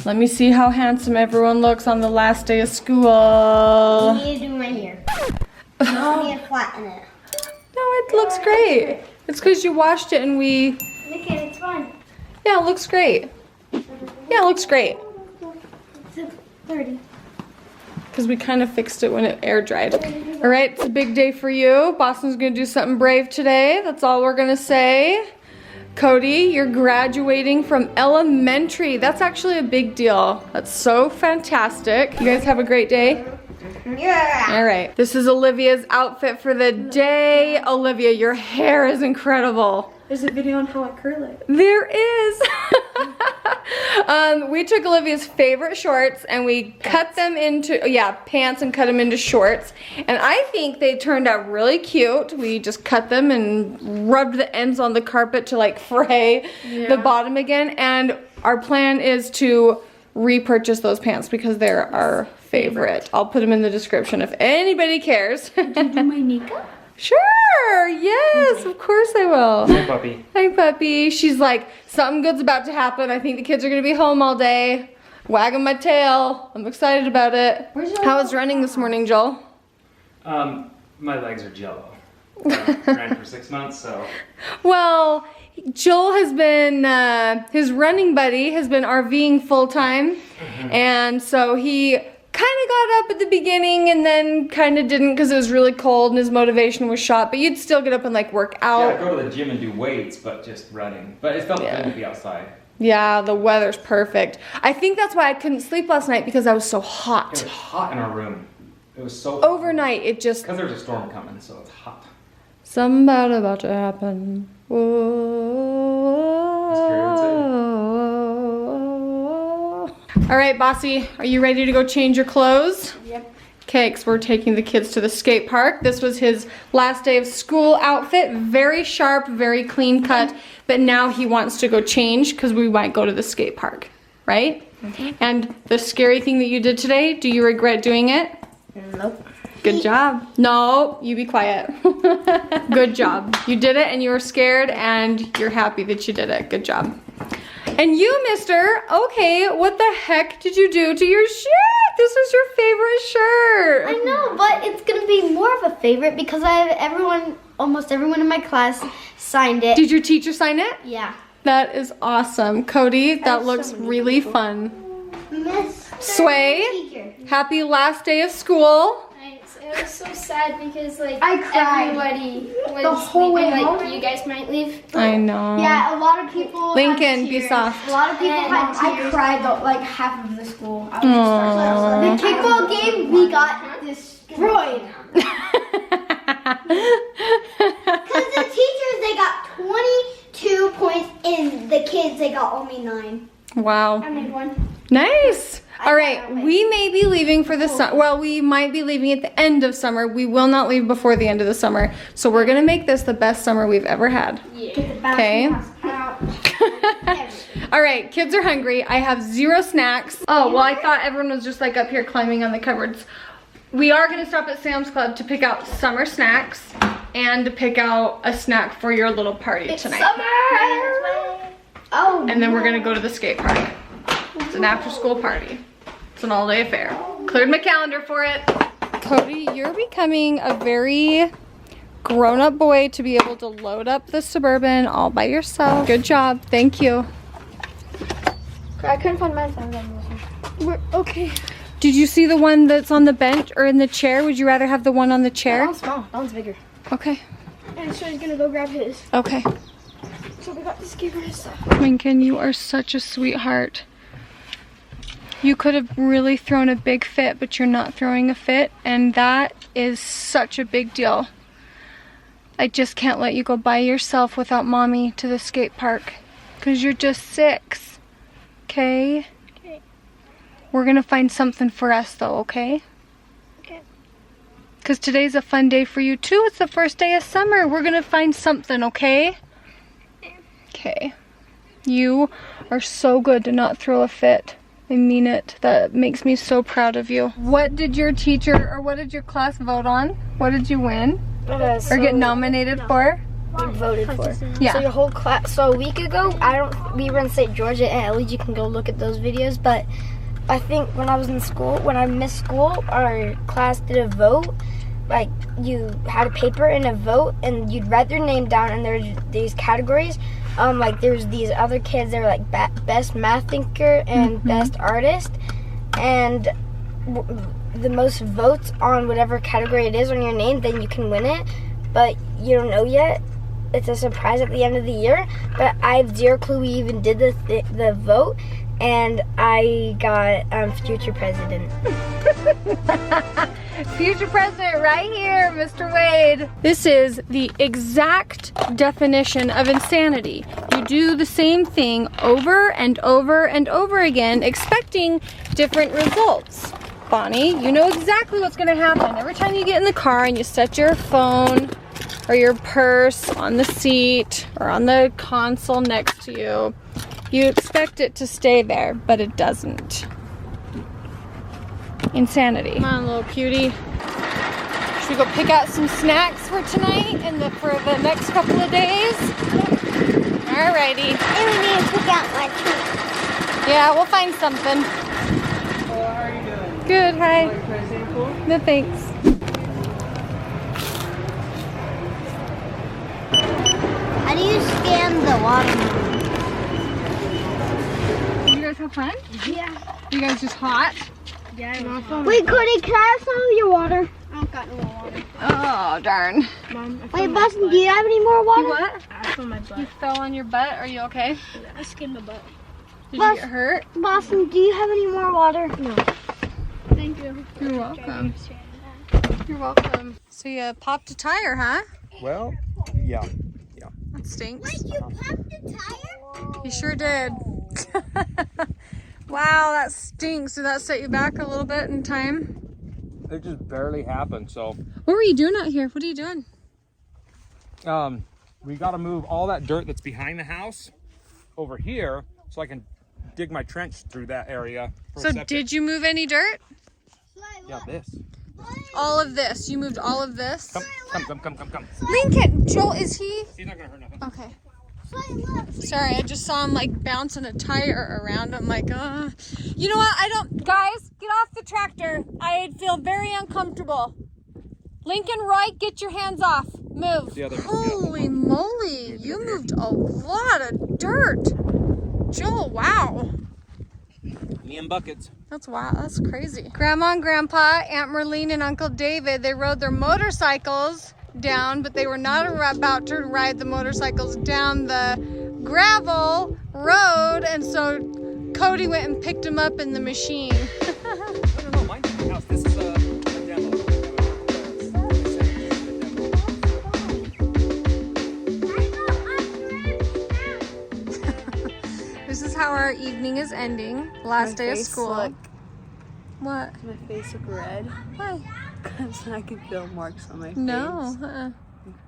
Let me see how handsome everyone looks on the last day of school. You need to do my hair. You need to flatten it. No, it looks great. It's because you washed it and we... Look at it, it's fine. Yeah, it looks great. Yeah, it looks great. It's 30. Because we kind of fixed it when it air dried. All right, it's a big day for you. Boston's gonna do something brave today. That's all we're gonna say. Cody, you're graduating from elementary. That's actually a big deal. That's so fantastic. You guys have a great day. Yeah. All right, this is Olivia's outfit for the day. Olivia, your hair is incredible. There's a video on how I curl it. There is. We took Olivia's favorite shorts and we cut them into, pants and cut them into shorts. And I think they turned out really cute. We just cut them and rubbed the ends on the carpet to like fray the bottom again. And our plan is to repurchase those pants because they're our favorite. I'll put them in the description if anybody cares. Did you do my makeup? Sure, yes, of course I will. Hi, puppy. Hi, puppy. She's like, something good's about to happen. I think the kids are gonna be home all day. Wagging my tail. I'm excited about it. How was running this morning, Joel? My legs are jello. I ran for 6 months, so. Well, Joel has been, his running buddy has been RVing full time. And so he kind of got up at the beginning and then kind of didn't because it was really cold and his motivation was shot. But you'd still get up and like work out. Yeah, go to the gym and do weights, but just running. But it felt good to be outside. Yeah, the weather's perfect. I think that's why I couldn't sleep last night because I was so hot. It was hot in our room. It was so Overnight, it just... Because there's a storm coming, so it's hot. Something bad about to happen. All right, Bossy, are you ready to go change your clothes? Yep. Okay, because we're taking the kids to the skate park. This was his last day of school outfit. Very sharp, very clean cut. But now he wants to go change because we might go to the skate park, right? And the scary thing that you did today, do you regret doing it? Nope. Good job. No, you be quiet. Good job. You did it and you were scared and you're happy that you did it. Good job. And you, mister, okay, what the heck did you do to your shirt? This is your favorite shirt. I know, but it's gonna be more of a favorite because I have almost everyone in my class signed it. Did your teacher sign it? Yeah. That is awesome. Cody, that looks really fun. Sway, happy last day of school. It was so sad because like I cried. everybody was The whole way leaving, like home? you guys might leave. I know. Yeah, a lot of people. Lincoln, had be tears. soft. A lot of people had tears. I cried though, like half of the school. The kickball game, we got destroyed. Because the teachers, they got 22 points, and the kids, they got only 9. Wow. I made one. Nice. All right, we may be leaving for the summer. Well, we might be leaving at the end of summer. We will not leave before the end of the summer. So we're gonna make this the best summer we've ever had. Okay. All right, kids are hungry. I have 0 snacks. Oh, well, I thought everyone was just like up here climbing on the cupboards. We are gonna stop at Sam's Club to pick out summer snacks and to pick out a snack for your little party tonight. Summer! Oh, And then we're gonna go to the skate park. It's an after school party. It's an all day affair. Cleared my calendar for it. Cody, you're becoming a very grown-up boy to be able to load up the Suburban all by yourself. Good job, thank you. I couldn't find my phone. Okay. Did you see the one that's on the bench or in the chair? Would you rather have the one on the chair? That one's small. That one's bigger. Okay. And so he's gonna go grab his. Okay. So we got this kid for his stuff. Lincoln, you are such a sweetheart. You could have really thrown a big fit, but you're not throwing a fit, and that is such a big deal. I just can't let you go by yourself without mommy to the skate park, because you're just 6, okay? Okay. We're gonna find something for us though, okay? Okay. Because today's a fun day for you too. It's the first day of summer. We're gonna find something, okay? Okay. You are so good to not throw a fit. I mean it. That makes me so proud of you. What did your teacher or what did your class vote on? What did you win? Or get nominated for? voted for. Yeah. So your whole class. So a week ago, we were in St. Georgia, and at least you can go look at those videos. But I think when I was in school, when I missed school, our class did a vote. Like, you had a paper and a vote, and you'd write their name down, and there's these categories. Like, there's these other kids that are like best math thinker and best artist, and the most votes on whatever category it is on your name, then you can win it. But you don't know yet. It's a surprise at the end of the year. But I have zero clue we even did the vote, and I got future president. Future president right here, Mr. Wade. This is the exact definition of insanity. You do the same thing over and over and over again, expecting different results. Bonnie, you know exactly what's gonna happen. Every time you get in the car and you set your phone or your purse on the seat or on the console next to you, you expect it to stay there, but it doesn't. Insanity. Come on, little cutie. Should we go pick out some snacks for tonight and for the next couple of days? Alrighty. And we need to pick out my treat. Yeah, we'll find something. How are you doing? Good, hi. Can I see your pool? No thanks. How do you scan the watermelon? You guys have fun? Yeah. You guys just hot? Yeah. Wait, Cody, can I have some of your water? I don't got no more water. Oh, darn. Mom, I Wait, Boston, do you have any more water? You what? I feel my butt. You fell on your butt? Are you okay? I skinned my butt. Did you get hurt? Boston, do you have any more water? No. Thank you. You're welcome. You're welcome. So you popped a tire, huh? Well, yeah. That stinks. You popped the tire? You sure did. Wow, that stinks. Did that set you back a little bit in time? It just barely happened. So, What were you doing out here? What are you doing? we got to move all that dirt that's behind the house over here so I can dig my trench through that area. For So septic. did you move any dirt? Yeah, this. All of this. You moved all of this? Come. Lincoln! Joel, is he? He's not gonna hurt nothing. Okay. Sorry, I just saw him like bouncing a tire around. I'm like, You know what? Guys, get off the tractor. I feel very uncomfortable. Lincoln, Roy, get your hands off. Move. The other- Holy moly, you moved a lot of dirt. Joel, wow. Me and buckets. That's wow, that's crazy. Grandma and Grandpa, Aunt Merlene and Uncle David, they rode their motorcycles down, but they were not about to ride the motorcycles down the gravel road, and so Cody went and picked them up in the machine. I don't know. Mine's in the house. This is a demo. This is how our evening is ending. Last day of school. What? My face look red Why? because I can feel marks on my face. No.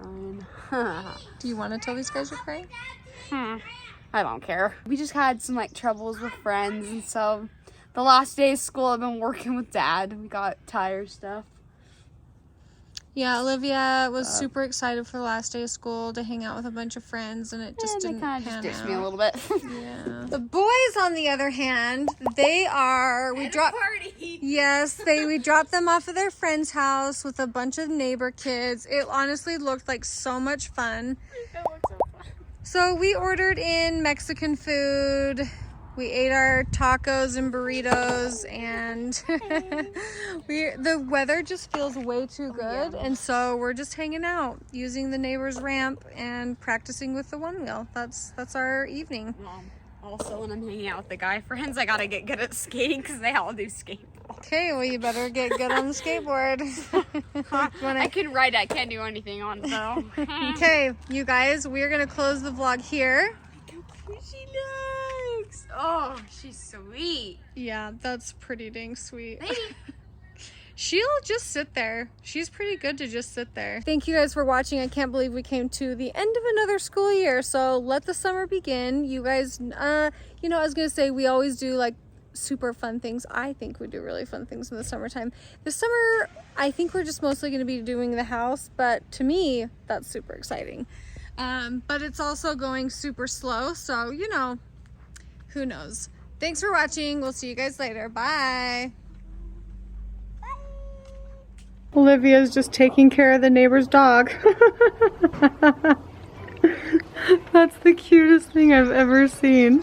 I'm crying. Do you want to tell these guys you're crying? I don't care. We just had some like troubles with friends, and so the last day of school I've been working with Dad. We got tire stuff. Yeah, Olivia was super excited for the last day of school to hang out with a bunch of friends, and it just And didn't it kind of pan just ditched out. me a little bit. Yeah. The boys, on the other hand, we dropped them off at their friend's house with a bunch of neighbor kids. It honestly looked like so much fun. So we ordered in Mexican food. We ate our tacos and burritos, and the weather just feels way too good, and so we're just hanging out, using the neighbor's ramp and practicing with the one wheel. That's our evening. Also, when I'm hanging out with the guy friends, I gotta get good at skating because they all do skateboard. Okay, well, you better get good on the skateboard. I can ride. I can't do anything on it though. Okay, you guys, we're gonna close the vlog here. She looks. Oh, she's sweet. Yeah, that's pretty dang sweet. Baby. She'll just sit there. She's pretty good to just sit there. Thank you guys for watching. I can't believe we came to the end of another school year. So let the summer begin. You guys, I was gonna say we always do like super fun things. I think we do really fun things in the summertime. This summer, I think we're just mostly gonna be doing the house, but to me, that's super exciting. But it's also going super slow, so you know, who knows. Thanks for watching. We'll see you guys later. Bye. Olivia's just taking care of the neighbor's dog. That's the cutest thing I've ever seen.